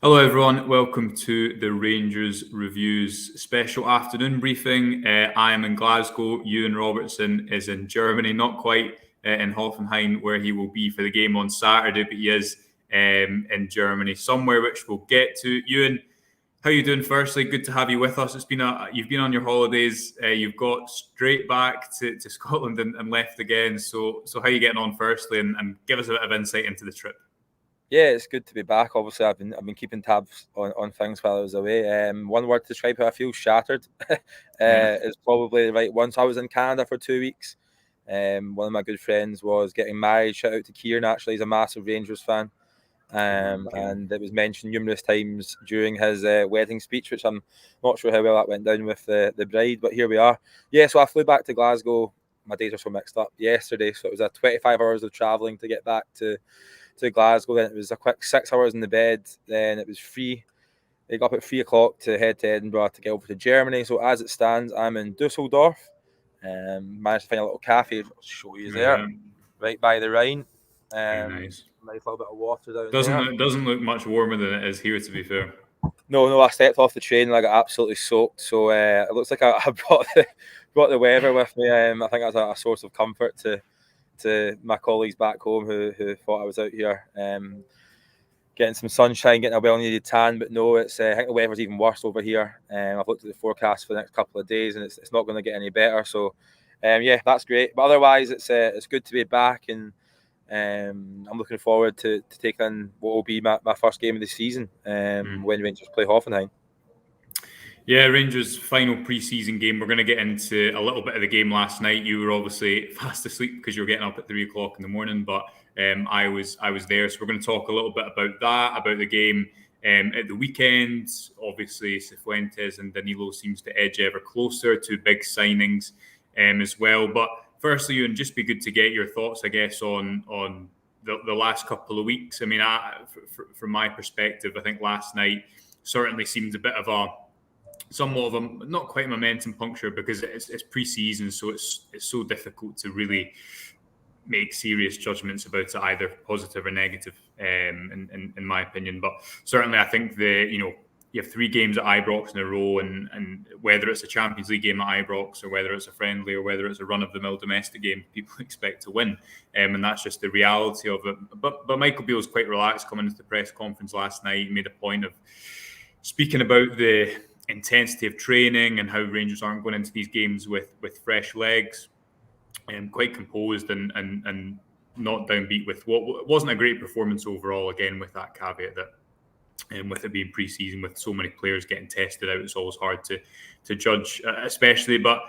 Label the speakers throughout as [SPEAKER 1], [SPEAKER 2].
[SPEAKER 1] Hello, everyone. Welcome to the Rangers Reviews special afternoon briefing. I am in Glasgow. Ewan Robertson is in Germany, not quite in Hoffenheim, where he will be for the game on Saturday, but he is in Germany somewhere, which we'll get to. Ewan, how you doing? Firstly, good to have you with us. You've been on your holidays. You've got straight back to Scotland and left again. So how are you getting on? Firstly, and give us a bit of insight into the trip.
[SPEAKER 2] Yeah, it's good to be back. Obviously, I've been keeping tabs on things while I was away. One word to describe how I feel: shattered.
[SPEAKER 1] Yeah.
[SPEAKER 2] Is probably the right one. So I was in Canada for 2 weeks. One of my good friends was getting married. Shout out to Kieran. Actually, he's a massive Rangers fan.
[SPEAKER 1] Okay.
[SPEAKER 2] And it was mentioned numerous times during his wedding speech, which I'm not sure how well that went down with the bride. But here we are. Yeah, so I flew back to Glasgow. My days are so mixed up yesterday, so it was a 25 hours of travelling to get back to Glasgow. Then it was a quick 6 hours in the bed. Then it was free. I got up at 3 o'clock to head to Edinburgh to get over to Germany. So as it stands, I'm in Dusseldorf. Managed to find a little cafe. I'll show you there,
[SPEAKER 1] Yeah.
[SPEAKER 2] right by the Rhine.
[SPEAKER 1] Very
[SPEAKER 2] Um,
[SPEAKER 1] nice.
[SPEAKER 2] Nice little bit of water down
[SPEAKER 1] Doesn't
[SPEAKER 2] there.
[SPEAKER 1] look, doesn't look much warmer than it is here, to be fair.
[SPEAKER 2] No, I stepped off the train and I got absolutely soaked. So it looks like I brought the weather with me. I think that's a source of comfort to my colleagues back home who thought I was out here. Getting some sunshine, getting a well-needed tan, but no, it's I think the weather's even worse over here. I've looked at the forecast for the next couple of days, and it's not going to get any better. So, yeah, that's great. But otherwise, it's good to be back, and I'm looking forward to taking what will be my first game of the season when Rangers play Hoffenheim.
[SPEAKER 1] Yeah, Rangers' final pre-season game. We're going to get into a little bit of the game last night. You were obviously fast asleep because you were getting up at 3 o'clock in the morning, but I was there. So we're going to talk a little bit about that, about the game at the weekend. Obviously, Cifuentes and Danilo seems to edge ever closer to big signings as well. But firstly, and just be good to get your thoughts, I guess, on the last couple of weeks. I mean, from my perspective, I think last night certainly seemed a bit of a somewhat of a not quite a momentum puncture because it's pre-season, so it's so difficult to really make serious judgments about it, either positive or negative, in my opinion. But certainly, I think you have 3 games at Ibrox in a row, and whether it's a Champions League game at Ibrox or whether it's a friendly or whether it's a run-of-the-mill domestic game, people expect to win, and that's just the reality of it. But Michael Beale was quite relaxed coming into the press conference last night. He made a point of speaking about the intensity of training and how Rangers aren't going into these games with fresh legs, and quite composed and not downbeat with what wasn't a great performance overall. Again, with that caveat that, and with it being pre-season, with so many players getting tested out, it's always hard to judge, especially. But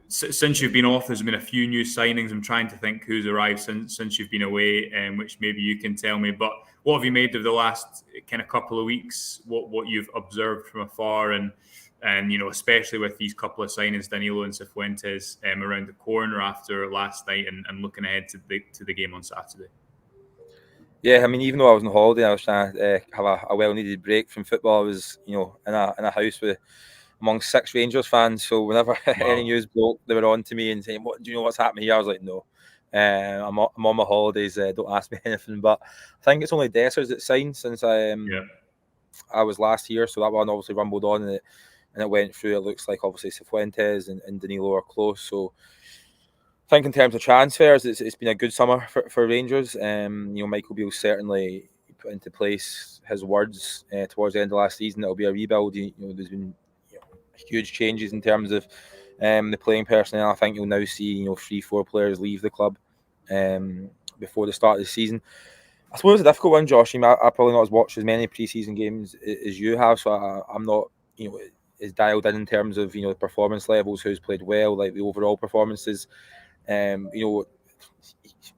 [SPEAKER 1] since you've been off, there's been a few new signings. I'm trying to think who's arrived since you've been away, which maybe you can tell me. But what have you made of the last kind of couple of weeks? What you've observed from afar, and especially with these couple of signings, Danilo and Cifuentes, around the corner after last night, and looking ahead to the game on Saturday.
[SPEAKER 2] Yeah, I mean, even though I was on holiday, I was trying to have a well-needed break from football. I was, in a house with among 6 Rangers fans. So whenever any
[SPEAKER 1] Wow.
[SPEAKER 2] news broke, they were on to me and saying, "What do you know what's happening here?" I was like, "No, I'm on my holidays. Don't ask me anything." But I think it's only Dessers that signed since
[SPEAKER 1] Yeah.
[SPEAKER 2] I was last here. So that one obviously rumbled on and it went through. It looks like obviously Cifuentes and Danilo are close. So I think in terms of transfers, it's been a good summer for Rangers. Michael Beale certainly put into place his words towards the end of last season. It'll be a rebuild. There's been huge changes in terms of the playing personnel. I think you'll now see 3-4 players leave the club before the start of the season. I suppose it's a difficult one, Josh. I probably not as watched as many preseason games as you have, so I'm not as dialed in terms of the performance levels, who's played well, like the overall performances. Um, you know,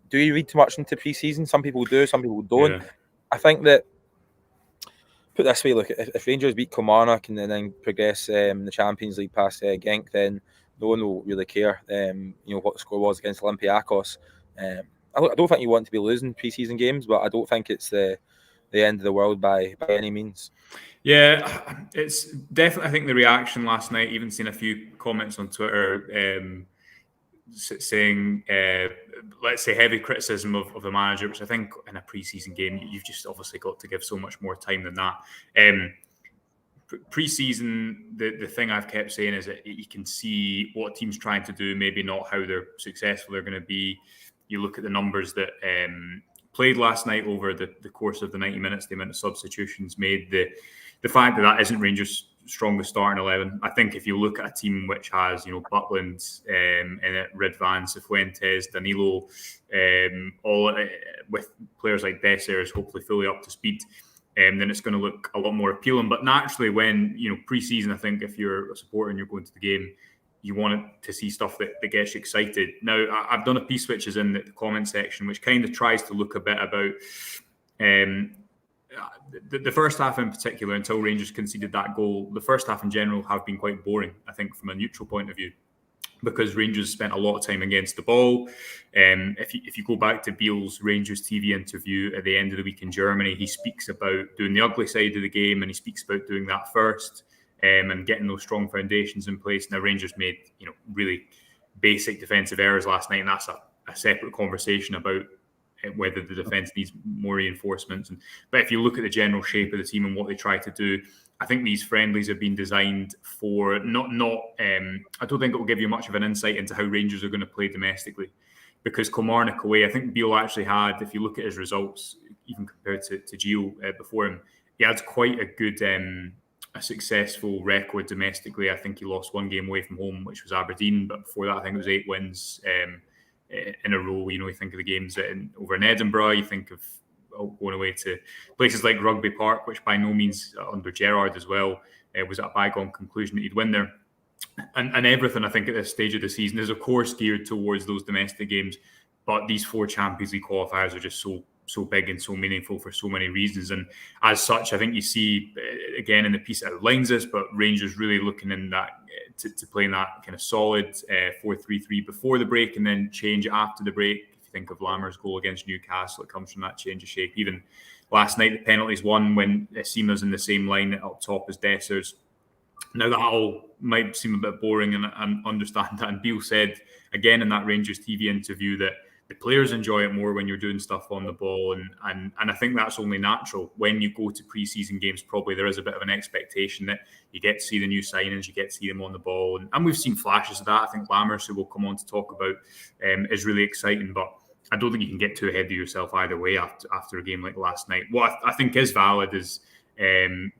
[SPEAKER 2] do you read too much into preseason? Some people do, some people don't.
[SPEAKER 1] Yeah.
[SPEAKER 2] I think that, put it this way, look, if Rangers beat Kilmarnock and then progress the Champions League past Genk, then no one will really care. What the score was against Olympiacos. I don't think you want to be losing preseason games, but I don't think it's the end of the world by any means.
[SPEAKER 1] Yeah, it's definitely. I think the reaction last night, even seeing a few comments on Twitter, saying, let's say, heavy criticism of the manager, which I think in a pre-season game, you've just obviously got to give so much more time than that. Pre-season, the thing I've kept saying is that you can see what teams trying to do, maybe not how they're successful they're going to be. You look at the numbers that played last night over the course of the 90 minutes, the amount of substitutions made, the fact that isn't Rangers' strongest starting 11. I think if you look at a team which has, Butland in it, Ridvan, Cifuentes, Danilo, all with players like Dessers hopefully fully up to speed, then it's going to look a lot more appealing. But naturally, when, pre-season, I think if you're a supporter and you're going to the game, you want to see stuff that gets you excited. Now, I've done a piece which is in the comment section, which kind of tries to look a bit about the first half in particular, until Rangers conceded that goal. The first half in general have been quite boring, I think, from a neutral point of view, because Rangers spent a lot of time against the ball. If you go back to Beale's Rangers TV interview at the end of the week in Germany, he speaks about doing the ugly side of the game, and he speaks about doing that first. And getting those strong foundations in place. Now, Rangers made really basic defensive errors last night, and that's a separate conversation about whether the defence needs more reinforcements. But if you look at the general shape of the team and what they try to do, I think these friendlies have been designed for not. I don't think it will give you much of an insight into how Rangers are going to play domestically, because Kilmarnock away, I think Beale actually had, if you look at his results, even compared to Gio before him, he had quite a good. A successful record domestically. I think he lost one game away from home, which was Aberdeen, but before that I think it was 8 wins in a row. You think of the games over in Edinburgh, you think of going away to places like Rugby Park, which by no means, under Gerrard as well, was at a bygone conclusion that he'd win there. And everything, I think, at this stage of the season is of course geared towards those domestic games, but these 4 Champions League qualifiers are just so big and so meaningful for so many reasons. And as such, I think you see, again, in the piece that outlines this, but Rangers really looking in that to playing that kind of solid 4-3-3 before the break, and then change after the break. If you think of Lammers' goal against Newcastle, it comes from that change of shape. Even last night, the penalties won when Sima's in the same line up top as Dessers. Now, that all might seem a bit boring, and understand that. And Beale said, again, in that Rangers TV interview, that the players enjoy it more when you're doing stuff on the ball, and I think that's only natural. When you go to pre-season games, probably there is a bit of an expectation that you get to see the new signings, you get to see them on the ball, and we've seen flashes of that. I think Lammers, who we'll come on to talk about, is really exciting, but I don't think you can get too ahead of yourself either way after a game like last night. What I think is valid is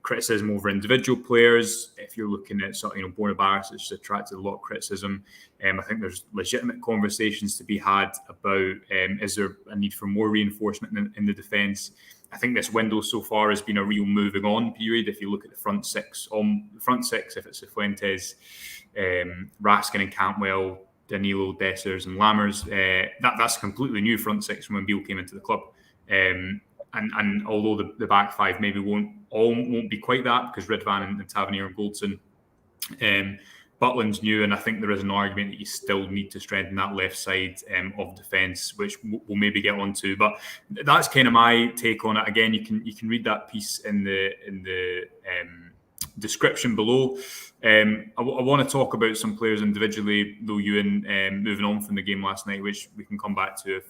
[SPEAKER 1] criticism over individual players. If you're looking at Borna Barisic, it's attracted a lot of criticism. I think there's legitimate conversations to be had about is there a need for more reinforcement in the defence. I think this window so far has been a real moving on period. If you look at the front six, if it's Cifuentes, Raskin and Cantwell, Danilo, Dessers and Lammers, that's a completely new front six from when Beale came into the club. And although the back five maybe won't be quite that, because Ridvan and Tavernier and Goldson, Butland's new, and I think there is an argument that you still need to strengthen that left side of defence, which we'll maybe get onto. But that's kind of my take on it. Again, you can read that piece in the description below. I want to talk about some players individually, though, Ewan, moving on from the game last night, which we can come back to if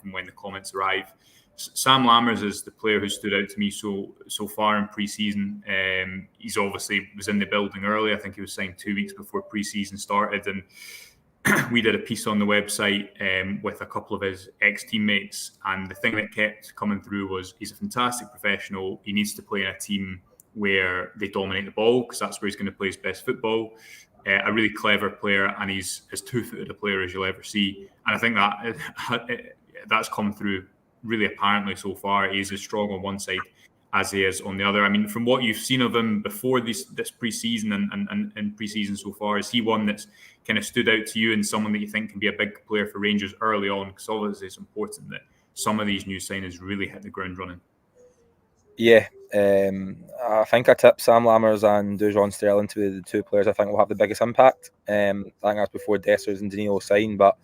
[SPEAKER 1] and when the comments arrive. Sam Lammers is the player who stood out to me so far in pre-season. He's obviously was in the building early. I think he was signed 2 weeks before pre-season started, and we did a piece on the website with a couple of his ex-teammates, and the thing that kept coming through was he's a fantastic professional. He needs to play in a team where they dominate the ball, because that's where he's going to play his best football. A really clever player, and he's as two-footed a player as you'll ever see. And I think that's come through really apparently so far. He's as strong on one side as he is on the other. I mean, from what you've seen of him before this pre-season and pre-season so far, is he one that's kind of stood out to you and someone that you think can be a big player for Rangers early on? Because obviously it's important that some of these new signings really hit the ground running.
[SPEAKER 2] Yeah, I think I tipped Sam Lammers and Dujon Sterling to be the two players I think will have the biggest impact. I think that's before Dessers and Danilo sign, but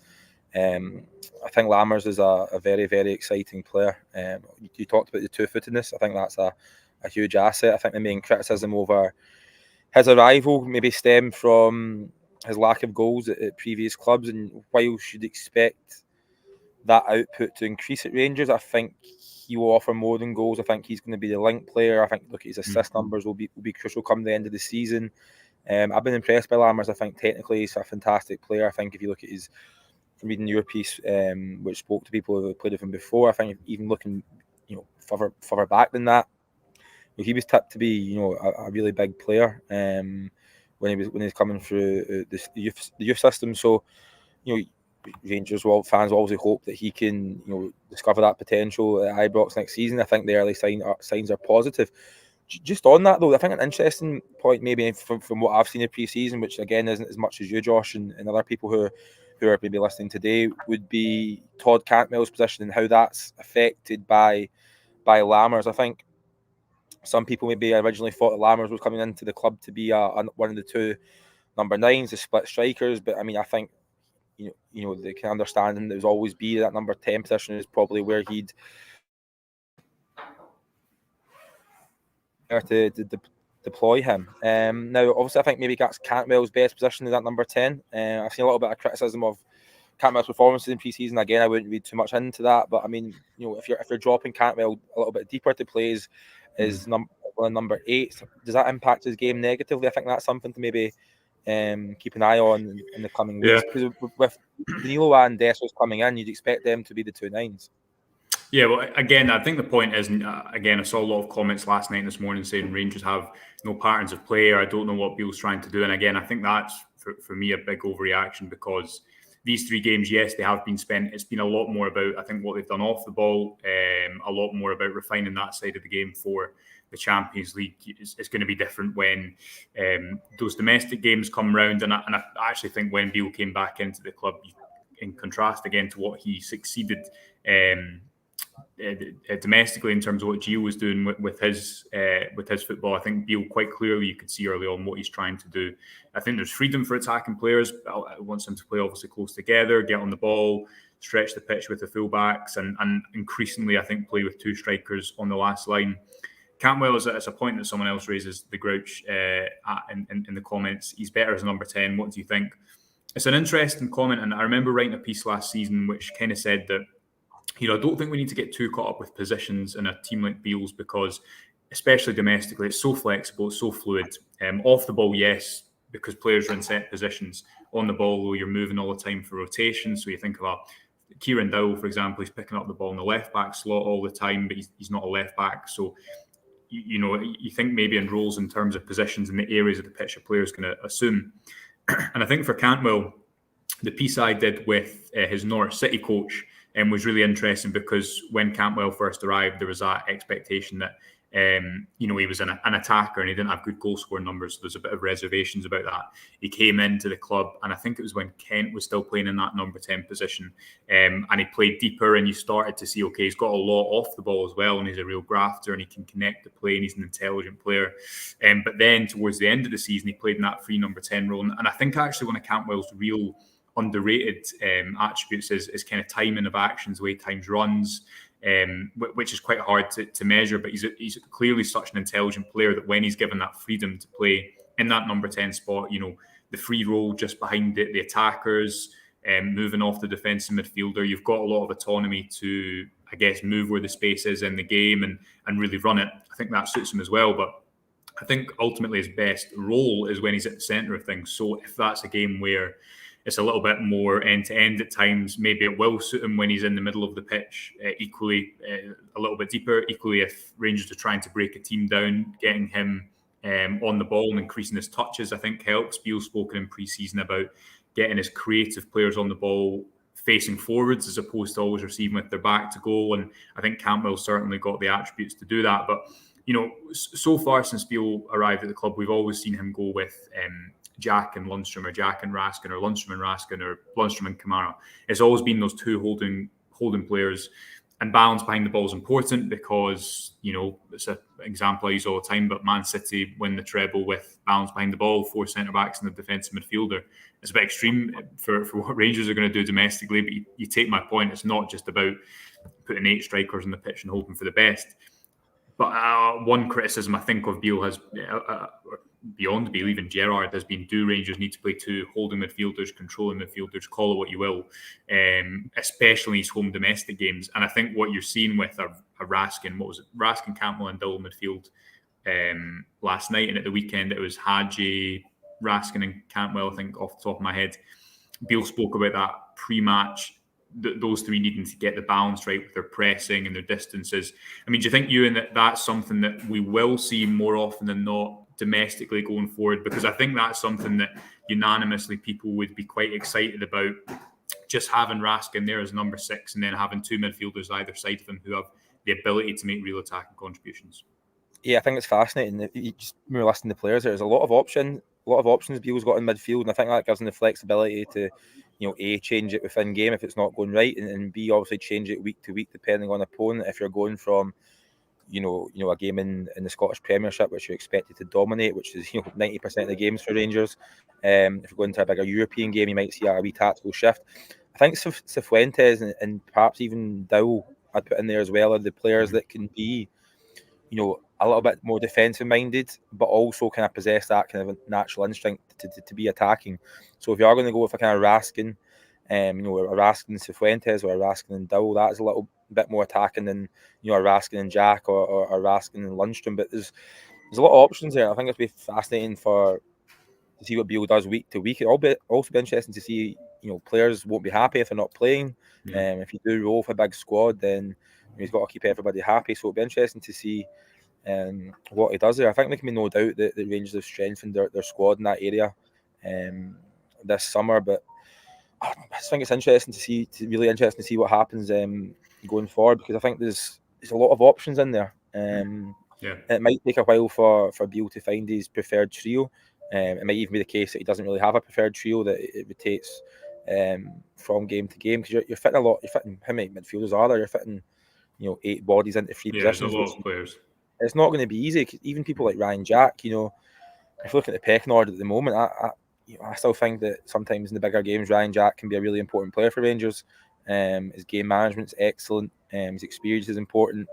[SPEAKER 2] I think Lammers is a very, very exciting player. You talked about the two-footedness. I think that's a huge asset. I think the main criticism over his arrival maybe stemmed from his lack of goals at previous clubs, and while you'd expect that output to increase at Rangers, I think he will offer more than goals. I think he's going to be the link player. I think look at his assist numbers will be crucial come the end of the season. I've been impressed by Lammers. I think technically he's a fantastic player. I think if you look at his, from reading your piece, which spoke to people who have played with him before, I think even looking, further back than that, he was tipped to be, a really big player when he was coming through the youth system. So, Rangers fans will obviously hope that he can, discover that potential at Ibrox next season. I think the early signs are positive. Just on that though, I think an interesting point maybe from what I've seen in pre-season, which again isn't as much as you, Josh, and other people who are maybe listening today, would be Todd Cantwell's position and how that's affected by Lammers. I think some people maybe originally thought that Lammers was coming into the club to be one of the two number 9s, the split strikers, but I mean I think they can understand, and there's always be that number 10 position is probably where he'd to deploy him. Now, obviously, I think maybe that's Cantwell's best position is that number 10. I've seen a little bit of criticism of Cantwell's performances in pre-season. Again, I wouldn't read too much into that, but I mean, if you're dropping Cantwell a little bit deeper to play as number 8, does that impact his game negatively? I think that's something to maybe keep an eye on in the coming weeks, because with Danilo and Dessos coming in, you'd expect them to be the 2 9s.
[SPEAKER 1] Yeah, well, again, I think the point is, again, I saw a lot of comments last night and this morning saying Rangers have no patterns of play, or I don't know what Beale's trying to do. And again, I think that's, for me, a big overreaction, because these 3 games, yes, they have been spent. It's been a lot more about, I think, what they've done off the ball, a lot more about refining that side of the game for the Champions League. It's going to be different when those domestic games come round. And I actually think when Beale came back into the club, in contrast again to what he succeeded domestically in terms of what Gio was doing with his football, I think Beale quite clearly, you could see early on what he's trying to do. I think there's freedom for attacking players. I want them to play obviously close together, get on the ball, stretch the pitch with the fullbacks, and increasingly I think play with 2 strikers on the last line. Cantwell is a point that someone else raises, the Grouch, in the comments. He's better as a number 10. What do you think? It's an interesting comment, and I remember writing a piece last season which kind of said that, I don't think we need to get too caught up with positions in a team like Beale's, because especially domestically, it's so flexible, it's so fluid. Off the ball, yes, because players are in set positions. On the ball, though, you're moving all the time for rotation. So you think of Kieran Dowell, for example, he's picking up the ball in the left-back slot all the time, but he's not a left-back. So, you think maybe in roles in terms of positions in the areas of the pitch a player's going to assume. And I think for Cantwell, the piece I did with his Norwich City coach was really interesting, because when Cantwell first arrived, there was that expectation that he was an attacker and he didn't have good goal scoring numbers. So there's a bit of reservations about that. He came into the club, and I think it was when Kent was still playing in that number 10 position, and he played deeper, and you started to see, okay, he's got a lot off the ball as well, and he's a real grafter, and he can connect the play, and he's an intelligent player. But then towards the end of the season, he played in that free number 10 role, and I think actually one of Cantwell's real underrated attributes is kind of timing of actions, the way he times runs, which is quite hard to measure, but he's clearly such an intelligent player that when he's given that freedom to play in that number 10 spot, the free role just behind the attackers, moving off the defensive midfielder, you've got a lot of autonomy to, I guess, move where the space is in the game and really run it. I think that suits him as well, but I think ultimately his best role is when he's at the centre of things. So if that's a game where it's a little bit more end-to-end at times, maybe it will suit him when he's in the middle of the pitch, equally a little bit deeper. Equally, if Rangers are trying to break a team down, getting him on the ball and increasing his touches, I think helps. Beale's spoken in pre-season about getting his creative players on the ball facing forwards as opposed to always receiving with their back to goal, and I think Cantwell's certainly got the attributes to do that. But so far since Beale arrived at the club, we've always seen him go with Jack and Lundstram, or Jack and Raskin, or Lundstram and Raskin, or Lundstram and Kamara. It's always been those 2 holding players, and balance behind the ball is important, because it's an example I use all the time, but Man City win the treble with balance behind the ball, 4 centre backs and the defensive midfielder. It's a bit extreme for what Rangers are going to do domestically, but you take my point. It's not just about putting 8 strikers on the pitch and hoping for the best. But one criticism I think of Beale has, beyond Beale, even Gerrard, has been, do Rangers need to play two holding midfielders, controlling midfielders, call it what you will, especially these home domestic games. And I think what you're seeing with a Raskin, what was it? Raskin, Campbell and Dowell midfield last night, and at the weekend it was Hagi, Raskin and Cantwell, I think, off the top of my head. Beale spoke about that pre-match, those three needing to get the balance right with their pressing and their distances. I mean, do you think, Ewan, that that's something that we will see more often than not domestically going forward? Because I think that's something that unanimously people would be quite excited about, just having Raskin there as number 6 and then having two midfielders either side of him who have the ability to make real attacking contributions.
[SPEAKER 2] Yeah, I think it's fascinating. You just when we're listening to players, there's a lot of options Beale's got in midfield, and I think that gives him the flexibility to, A, change it within game if it's not going right, and B, obviously change it week to week depending on opponent. If you're going from, a game in the Scottish Premiership which you're expected to dominate, which is 90% of the games for Rangers, if you're going to a bigger European game, you might see a wee tactical shift. I think Cifuentes and perhaps even Dowell I'd put in there as well are the players that can be, a little bit more defensive minded, but also kind of possess that kind of natural instinct to be attacking. So if you are going to go with a kind of Raskin, a Raskin and Cifuentes or a Raskin and Dowell, that is a little bit more attacking than a Raskin and Jack or a Raskin and Lundstrom. But there's a lot of options there. I think it'll be fascinating to see what Beale does week to week. It'll also be interesting to see, players won't be happy if they're not playing.
[SPEAKER 1] Yeah.
[SPEAKER 2] If you do roll with a big squad, then he's got to keep everybody happy. So it'll be interesting to see what he does there. I think there can be no doubt that the Rangers have strengthened their squad in that area this summer. But I just think it's really interesting to see what happens going forward, because I think there's a lot of options in there. It might take a while for Beale to find his preferred trio. It might even be the case that he doesn't really have a preferred trio, that it rotates from game to game, because you're fitting how many midfielders are there? You're fitting 8 bodies into 3 positions.
[SPEAKER 1] There's a lot of players.
[SPEAKER 2] It's not going to be easy. Even people like Ryan Jack, if you look at the pecking order at the moment, I still think that sometimes in the bigger games, Ryan Jack can be a really important player for Rangers. His game management's excellent. His experience is important.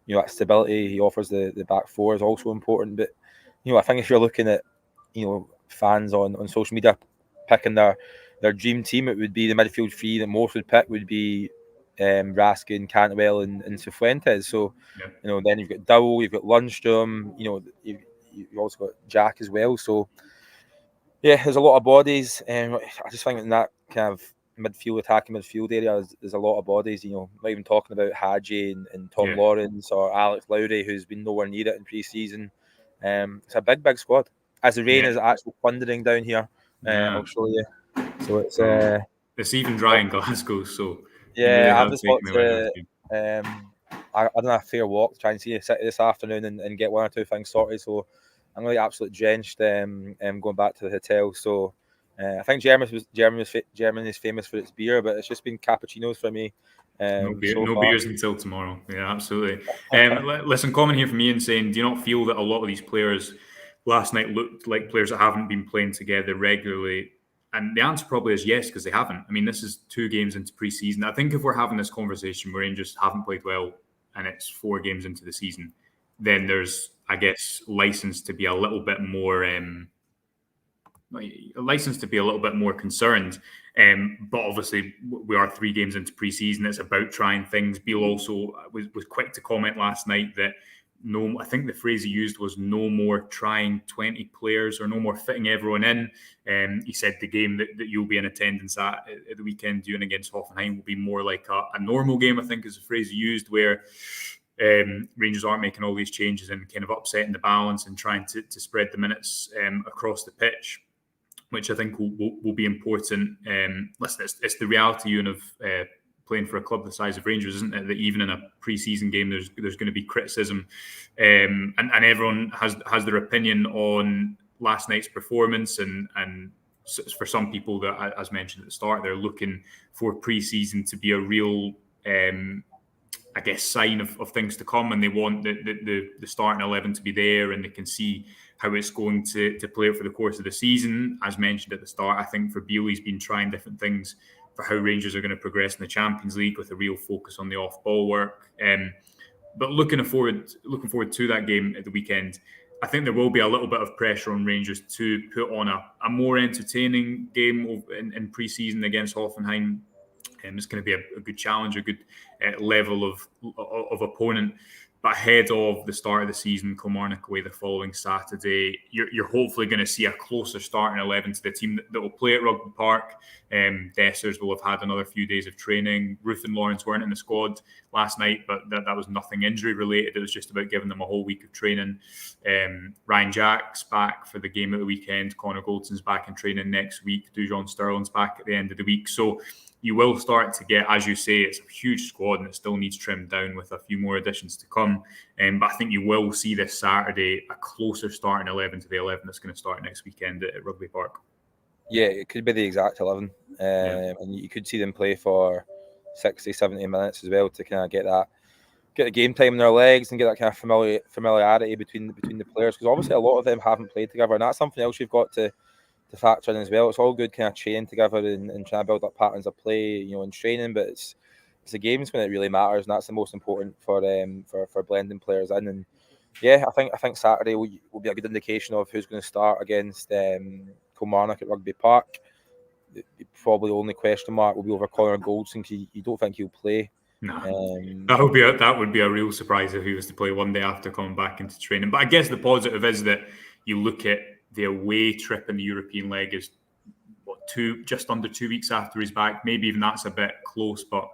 [SPEAKER 2] That stability he offers the back four is also important. But I think if you're looking at fans on social media picking their dream team, it would be the midfield three that most would pick would be Raskin, Cantwell, and Cifuentes. So, then you've got Dowell, you've got Lundstrom, you've also got Jack as well. So, yeah, there's a lot of bodies. I just think in that kind of attacking midfield area, there's a lot of bodies. Not even talking about Hagi and Tom Lawrence or Alex Lowry, who's been nowhere near it in pre-season. It's a big squad. As the rain is actually thundering down here, I'll show you. So
[SPEAKER 1] it's even dry in Glasgow, so.
[SPEAKER 2] Yeah, I've just got to. I done a fair walk to try and see a city this afternoon and get one or two things sorted. So I'm really absolutely drenched. Going back to the hotel. So I think Germany is famous for its beer, but it's just been cappuccinos for me.
[SPEAKER 1] No beers until tomorrow. Yeah, absolutely. Listen, comment here from Ian saying, do you not feel that a lot of these players last night looked like players that haven't been playing together regularly? And the answer probably is yes, because they haven't. I mean, this is 2 games into pre-season. I think if we're having this conversation where Rangers haven't played well and it's 4 games into the season, then there's, I guess, license to be a little bit more concerned. But obviously, we are 3 games into pre-season. It's about trying things. Beale also was quick to comment last night that I think the phrase he used was no more trying 20 players or no more fitting everyone in. He said the game that you'll be in attendance at the weekend, doing against Hoffenheim, will be more like a normal game, I think is the phrase he used, where Rangers aren't making all these changes and kind of upsetting the balance and trying to spread the minutes across the pitch, which I think will be important. Listen, it's the reality, Ewan, of playing for a club the size of Rangers, isn't it? That even in a pre-season game, there's going to be criticism, and everyone has their opinion on last night's performance. And for some people, that, as mentioned at the start, they're looking for pre-season to be a real, I guess, sign of things to come, and they want the starting 11 to be there, and they can see how it's going to play out for the course of the season. As mentioned at the start, I think for Beale, he's been trying different things for how Rangers are going to progress in the Champions League, with a real focus on the off-ball work. But looking forward to that game at the weekend, I think there will be a little bit of pressure on Rangers to put on a more entertaining game in pre-season against Hoffenheim. It's going to be a good challenge, a good level of opponent. But ahead of the start of the season, Kilmarnock away the following Saturday, you're hopefully going to see a closer starting 11 to the team that will play at Rugby Park. Dessers will have had another few days of training. Ruth and Lawrence weren't in the squad last night, but that was nothing injury related. It was just about giving them a whole week of training. Ryan Jack's back for the game of the weekend. Connor Goldson's back in training next week. Dujon Sterling's back at the end of the week. So you will start to get, as you say, it's a huge squad and it still needs trimmed down with a few more additions to come. But I think you will see this Saturday a closer starting 11 to the 11 that's going to start next weekend at Rugby Park.
[SPEAKER 2] Yeah, it could be the exact 11. And you could see them play for 60, 70 minutes as well to kind of get the game time in their legs and get that kind of familiarity between the players. Because obviously a lot of them haven't played together, and that's something else you've got to factor in as well. It's all good kind of training together and trying to build up patterns of play, in training, but it's the games when it really matters, and that's the most important for blending players in. And yeah, I think Saturday will be a good indication of who's going to start against Kilmarnock at Rugby Park. Probably the only question mark will be over Connor Goldson, because you don't think he'll play.
[SPEAKER 1] No, that would be a real surprise if he was to play one day after coming back into training. But I guess the positive is that you look at the away trip in the European leg is just under 2 weeks after he's back. Maybe even that's a bit close, but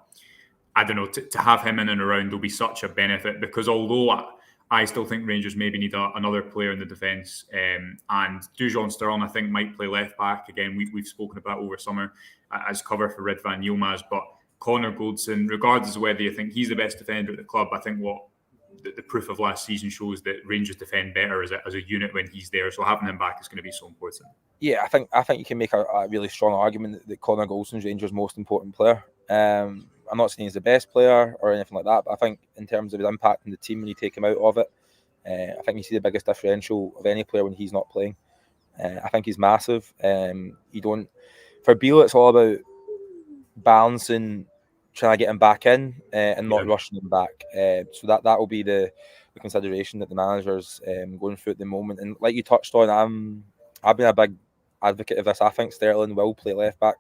[SPEAKER 1] I don't know. To have him in and around will be such a benefit, because although I still think Rangers maybe need another player in the defence, and Dujon Sterling I think might play left back again. We've spoken about over summer as cover for Ridvan Yilmaz, but Connor Goldson, regardless of whether you think he's the best defender at the club, I think what the proof of last season shows that Rangers defend better as a unit when he's there. So having him back is going to be so important. Yeah,
[SPEAKER 2] I think you can make a really strong argument that Connor Goldson's Rangers' most important player. I'm not saying he's the best player or anything like that, but I think in terms of his impact in the team when you take him out of it, I think you see the biggest differential of any player when he's not playing. I think he's massive. For Beale, it's all about balancing, trying to get him back in and not rushing him back. So that will be the consideration that the manager's going through at the moment. And like you touched on, I've been a big advocate of this. I think Sterling will play left back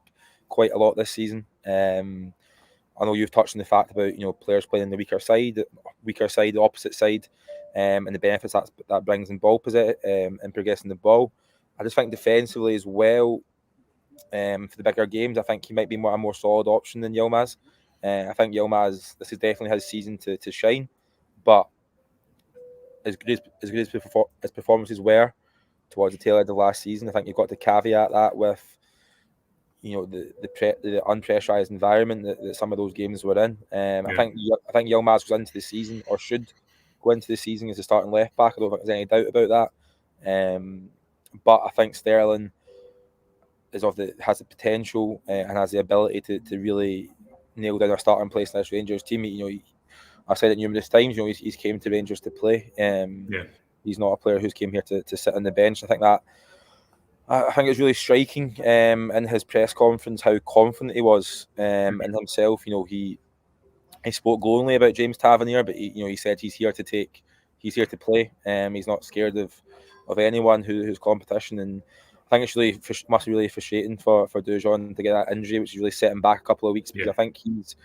[SPEAKER 2] quite a lot this season. I know you've touched on the fact about players playing on the weaker side, the opposite side, and the benefits that brings in ball possession and progressing the ball. I just think defensively as well, for the bigger games, I think he might be a more solid option than Yilmaz. I think Yilmaz, this is definitely his season to shine, but as good as his performances were towards the tail end of last season, I think you've got to caveat that with the unpressurized environment that some of those games were in. I think Yilmaz goes into the season, or should go into the season, as a starting left back. I don't think there's any doubt about that. But I think Sterling has the potential and has the ability to really nail down a starting place in this Rangers team. I've said it numerous times. He's came to Rangers to play. He's not a player who's came here to sit on the bench. I think it's really striking in his press conference how confident he was in himself. He spoke glowingly about James Tavernier, but he said he's here to play. He's not scared of anyone who's competition, and I think it's must be really frustrating for Dujon to get that injury, which has really set him back a couple of weeks, because I think he's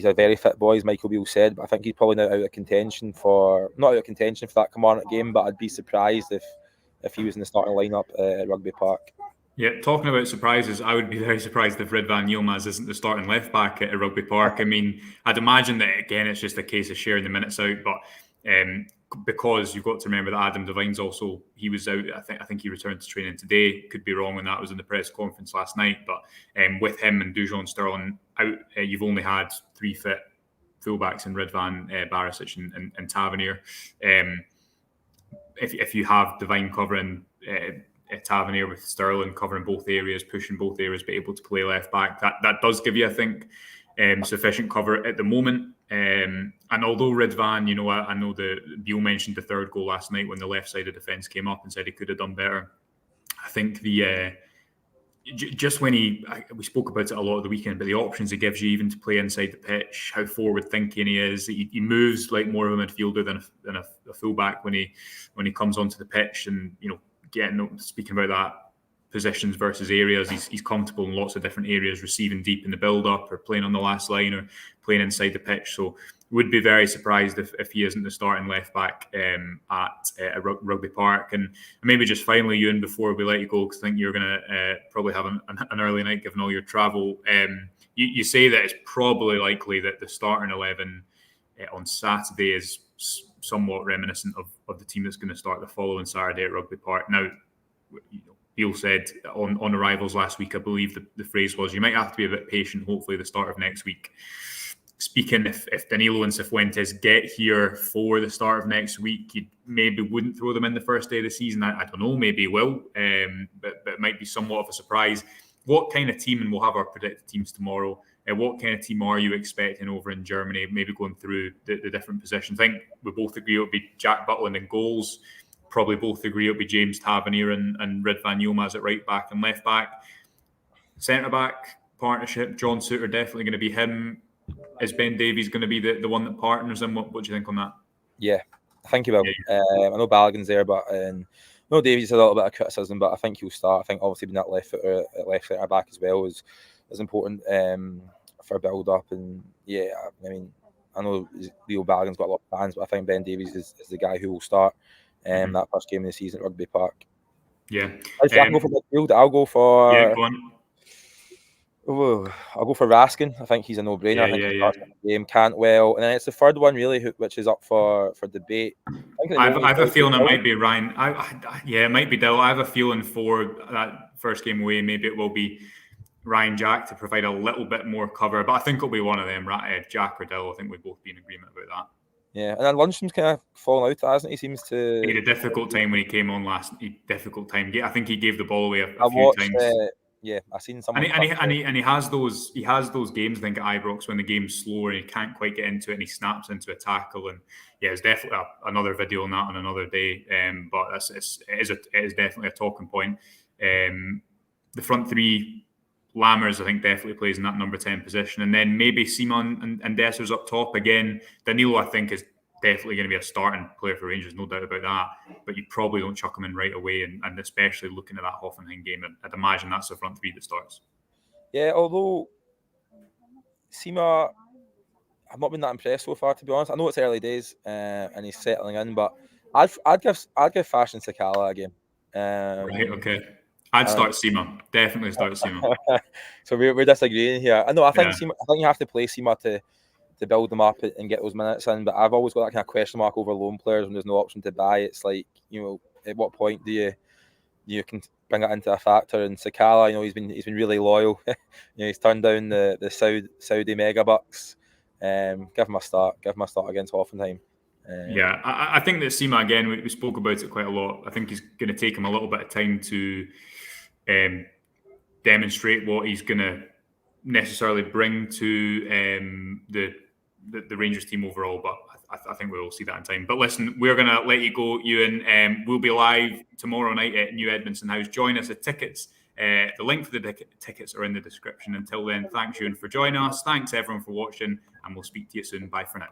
[SPEAKER 2] a very fit boy, as Michael Beale said, but I think he's probably not out of contention for that Kilmarnock game. But I'd be surprised if he was in the starting lineup at Rugby Park.
[SPEAKER 1] Yeah, talking about surprises, I would be very surprised if Ridvan Yilmaz isn't the starting left back at Rugby Park. I mean, I'd imagine that again it's just a case of sharing the minutes out, but because you've got to remember that Adam Devine's also, he was out. I think he returned to training today. Could be wrong when that was in the press conference last night. But with him and Dujon Sterling out, you've only had 3 fit fullbacks in Ridvan, Barisic and Tavernier. If you have Devine covering Tavernier with Sterling covering both areas, pushing both areas, but able to play left back, that does give you, I think, sufficient cover at the moment. And although Ridvan, I know Beale mentioned the third goal last night when the left side of defence came up and said he could have done better. I think the just when we spoke about it a lot of the weekend, but the options he gives you even to play inside the pitch, how forward thinking he is, he moves like more of a midfielder than a fullback when he comes onto the pitch, and speaking about that positions versus areas, he's comfortable in lots of different areas, receiving deep in the build up or playing on the last line or playing inside the pitch. So would be very surprised if he isn't the starting left back at Rugby Park. And maybe just finally, Ewan, before we let you go, because I think you're going to probably have an early night given all your travel. You say that it's probably likely that the starting 11 on Saturday is somewhat reminiscent of the team that's going to start the following Saturday at Rugby Park. Now, Beale said on arrivals last week, I believe the phrase was, you might have to be a bit patient, hopefully the start of next week. Speaking, if Danilo and Cifuentes get here for the start of next week, you maybe wouldn't throw them in the first day of the season. I don't know, maybe he will, but it might be somewhat of a surprise. What kind of team, and we'll have our predicted teams tomorrow, what kind of team are you expecting over in Germany, maybe going through the different positions? I think we both agree it'll be Jack Butland in goals. Probably both agree it'll be James Tavernier and Ridvan Yilmaz at right back and left back. Centre back partnership, John Souttar definitely going to be him. Is Ben Davies going to be the one that partners him? What do you think on that?
[SPEAKER 2] Yeah, I think he will. Yeah. I know Balogun's there, but no, Davies has a little bit of criticism, but I think he'll start. I think obviously being that left centre back as well is important for build up. And yeah, I mean, I know Leo Balogun's got a lot of fans, but I think Ben Davies is the guy who will start that first game of the season at Rugby Park.
[SPEAKER 1] Yeah.
[SPEAKER 2] I'll go for midfield. I'll go for.
[SPEAKER 1] Yeah, go on.
[SPEAKER 2] I'll go for Raskin. I think he's a no-brainer. I think he starts the game, Cantwell, and then it's the third one really, which is up for debate.
[SPEAKER 1] I have a feeling it might be Ryan. It might be Dill. I have a feeling for that first game away, maybe it will be Ryan Jack to provide a little bit more cover, but I think it'll be one of them, Jack or Dill. I think we'd both be in agreement about that. Yeah,
[SPEAKER 2] and then Lundstrom's kind of fallen out, hasn't he? Seems to.
[SPEAKER 1] He had a difficult time when he came on last. Difficult time. I think he gave the ball away a few times.
[SPEAKER 2] Yeah, I've seen someone.
[SPEAKER 1] And he has those games, I think, at Ibrox when the game's slower and he can't quite get into it and he snaps into a tackle. And yeah, it's definitely another video on that on another day. But it is definitely a talking point. The front three, Lammers, I think, definitely plays in that number 10 position. And then maybe Simon and Dessers up top. Again, Danilo, I think, is definitely going to be a starting player for Rangers, no doubt about that. But you probably don't chuck him in right away, and especially looking at that Hoffenheim game, I'd imagine that's the front three that starts.
[SPEAKER 2] Yeah, although Sima, I've not been that impressed so far, to be honest. I know it's early days and he's settling in, but I'd give Fashion Sakala a game.
[SPEAKER 1] Right, okay. I'd start Sima. Definitely start Sima.
[SPEAKER 2] So we're disagreeing here. I know. I think you have to play Sima to build them up and get those minutes in. But I've always got that kind of question mark over loan players when there's no option to buy. It's like, at what point do you can bring it into a factor? And Sakala, he's been really loyal. He's turned down the Saudi mega bucks. Give him a start. Give him a start against Hoffenheim.
[SPEAKER 1] Yeah, I think that Sima, again, we spoke about it quite a lot. I think he's going to take him a little bit of time to demonstrate what he's going to necessarily bring to the Rangers team overall, but I think we will see that in time. But listen, we're going to let you go, Ewan. We'll be live tomorrow night at New Edmondson House. Join us at tickets. The link for the tickets are in the description. Until then, thanks, Ewan, for joining us. Thanks, everyone, for watching, and we'll speak to you soon. Bye for now.